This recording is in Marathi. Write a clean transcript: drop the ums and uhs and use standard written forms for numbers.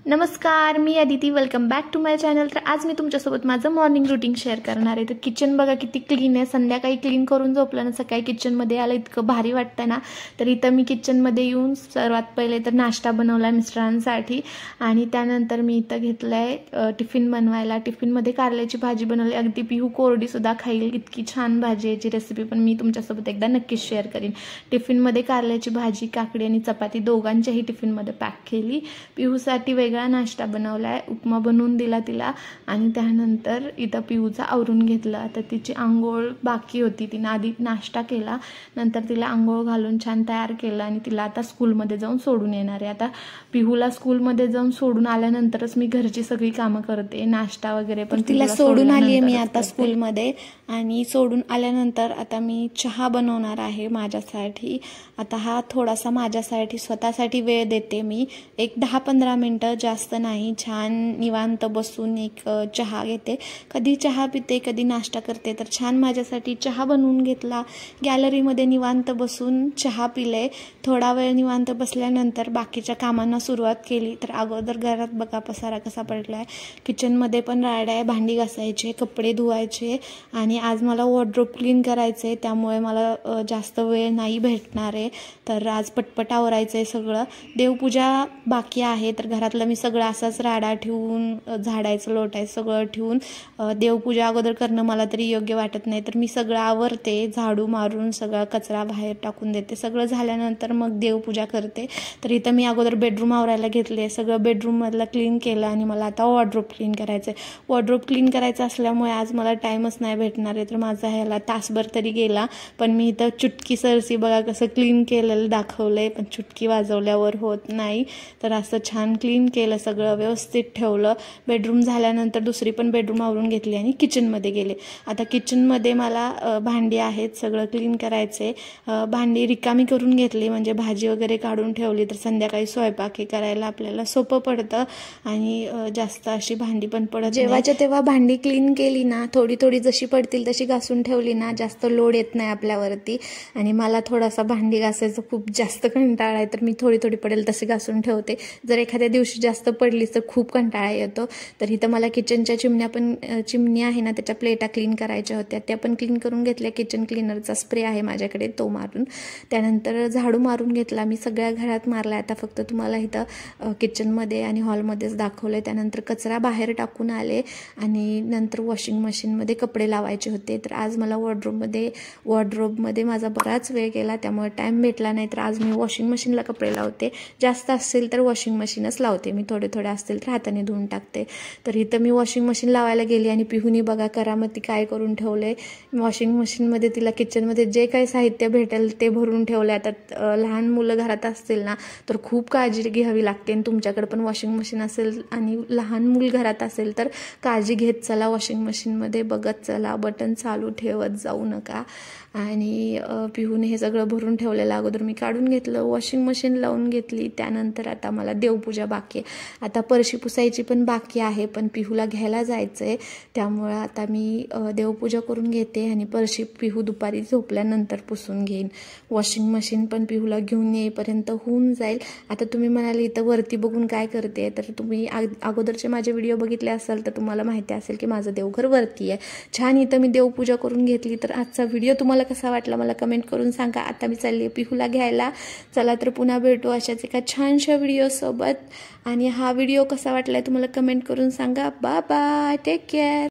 नमस्कार, मी Aditi. Welcome back to my channel. तर आज मी तुमच्यासोबत माझं मॉर्निंग रुटीन शेअर करणार आहे. तर किचन बघा किती क्लीन आहे. संध्याकाळी क्लीन करून झोपलं ना, सकाळी किचनमध्ये आलं इतकं भारी वाटतं ना. तर इथं मी किचनमध्ये येऊन सर्वात पहिले तर नाश्ता बनवला मिस्टरांसाठी आणि त्यानंतर मी इथं घेतलंय टिफिन बनवायला. टिफिनमध्ये कारल्याची भाजी बनवली. अगदी पिहू कोरडीसुद्धा खाईल इतकी छान भाजी याची रेसिपी पण मी तुमच्यासोबत एकदा नक्कीच शेअर करीन. टिफिनमध्ये कारल्याची भाजी, काकडी आणि चपाती दोघांच्याही टिफिनमध्ये पॅक केली. पिहूसाठी वेगळा नाश्ता बनवलाय, उपमा बनवून दिला तिला आणि त्यानंतर इथं पिऊचा आवरून घेतलं. आता तिची आंघोळ बाकी होती, तिने आधी नाश्ता केला, नंतर तिला आंघोळ घालून छान तयार केलं आणि तिला आता स्कूलमध्ये जाऊन सोडून येणार आहे. आता पिहूला स्कूलमध्ये जाऊन सोडून आल्यानंतरच मी घरची सगळी कामं करते, नाश्ता वगैरे पण तिला सोडून आली आहे मी आता स्कूलमध्ये. आणि सोडून आल्यानंतर आता मी चहा बनवणार आहे माझ्यासाठी. आता हा थोडासा माझ्यासाठी स्वतःसाठी वेळ देते मी, एक 10-15 मिनटं, जास्त नाही. छान निवांत बसून एक चहा घेते. कधी चहा पिते, कधी नाश्ता करते. तर छान माझ्यासाठी चहा बनवून घेतला. गॅलरीमध्ये निवांत बसून चहा पिले. थोडा वेळ निवांत बसल्यानंतर बाकीच्या कामांना सुरुवात केली. तर अगोदर घरात बघा पसारा कसा पडला आहे. किचनमध्ये पण राड आहे, भांडी घासायचे, कपडे धुवायचे आणि आज मला वॉर्डरोब क्लीन करायचं आहे. त्यामुळे मला जास्त वेळ नाही भेटणार आहे. तर आज पटपट आवरायचं आहे सगळं. देवपूजा बाकी आहे, तर घरातलं मी सगळं असाच राडा ठेवून, झाडायचं लोटायचं सगळं ठेवून देवपूजा अगोदर करणं मला तरी योग्य वाटत नाही. तर मी सगळं आवरते, झाडू मारून सगळा कचरा बाहेर टाकून देते. सगळं झाल्यानंतर मग देवपूजा करते. तर इथं मी अगोदर बेडरूम आवरायला घेतले, सगळं बेडरूममधलं क्लीन केलं आणि मला आता वॉर्डरोब क्लीन करायचं आहे. वॉर्डरोब क्लीन करायचं असल्यामुळे आज मला टाईमच नाही भेटणार आहे. तर माझा ह्याला तासभर तरी गेला. पण मी इथं चुटकी सरसी बघा कसं क्लीन केलेलं दाखवलंय, पण चुटकी वाजवल्यावर होत नाही. तर असं छान क्लीन केलं, सगळं व्यवस्थित ठेवलं. बेडरूम झाल्यानंतर दुसरी पण बेडरूम आवरून घेतली आणि किचनमध्ये गेले. आता किचनमध्ये मला भांडी आहेत, सगळं क्लीन करायचे. भांडी रिकामी करून घेतली, म्हणजे भाजी वगैरे काढून ठेवली तर संध्याकाळी स्वयंपाक करायला आपल्याला सोपं पडतं आणि जास्त अशी भांडी पण पडत. जेव्हाच्या तेव्हा भांडी क्लीन केली ना, थोडी थोडी जशी पडतील तशी घासून ठेवली ना, जास्त लोड येत नाही आपल्यावरती. आणि मला थोडासा भांडी घासायचं खूप जास्त कंटाळा आहे, तर मी थोडी थोडी पडेल तशी घासून ठेवते. जर एखाद्या दिवशी जास्त पडलीच तर खूप कंटाळा येतो. तर इथं मला किचनच्या चिमणी आहे ना, त्याच्या प्लेटा क्लीन करायच्या होत्या, त्या पण क्लीन करून घेतल्या. किचन क्लीनरचा स्प्रे आहे माझ्याकडे, तो मारून. त्यानंतर झाडू मारून घेतला. मी सगळ्या घरात मारला, आता फक्त तुम्हाला इथं किचनमध्ये आणि हॉलमध्येच दाखवलंय. त्यानंतर कचरा बाहेर टाकून आले आणि नंतर वॉशिंग मशीनमध्ये कपडे लावायचे होते. तर आज मला वॉर्डरोबमध्ये माझा बराच वेळ गेला, त्यामुळे टाईम भेटला नाही. तर आज मी वॉशिंग मशीनला कपडे लावते. जास्त असतील तर वॉशिंग मशीनच लावते मी, थोडे असतील तर हाताने धुवून टाकते. तर इथं मी वॉशिंग मशीन लावायला गेली आणि पिहूनी बघा करामती काय करून ठेवले. वॉशिंग मशीनमध्ये तिला किचनमध्ये जे काही साहित्य भेटेल ते भरून ठेवले. आता लहान मुलं घरात असतील ना, तर खूप काळजी घ्यावी लागते. आणि तुमच्याकडे पण वॉशिंग मशीन असेल आणि लहान मूल घरात असेल तर काळजी घेत चला. वॉशिंग मशीनमध्ये बघत चला, बटन चालू ठेवत जाऊ नका. आणि पिहूने हे सगळं भरून ठेवलेलं अगोदर मी काढून घेतलं, वॉशिंग मशीन लावून घेतली. त्यानंतर आता मला देवपूजा बाकी आहे. आता परशी पुसायची पण बाकी आहे, पण पिहूला घ्यायला जायचं आहे, त्यामुळं आता मी देवपूजा करून घेते आणि परशी पिहू दुपारी झोपल्यानंतर पुसून घेईन. वॉशिंग मशीन पण पिहूला घेऊन येईपर्यंत होऊन जाईल. आता तुम्ही म्हणाले इथं वरती बघून काय करते, तर तुम्ही अगोदरचे माझे व्हिडिओ बघितले असाल तर तुम्हाला माहिती असेल की माझं देवघर वरती आहे. छान इथं मी देवपूजा करून घेतली. तर आजचा व्हिडिओ तुम्हाला कसा वाटला मला कमेंट करून सांगा. आता मी चालली पिहूला घ्यायला. चला तर पुन्हा भेटू अशाच एका छानशा व्हिडिओसोबत. आणि हा व्हिडिओ कसा वाटलाय तुम्हाला कमेंट करून सांगा. Bye bye, take care.